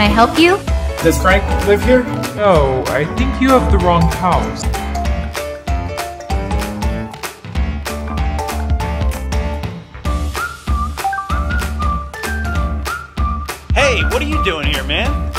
Can I help you? Does Frank live here? No, I think you have the wrong house. Hey, what are you doing here, man?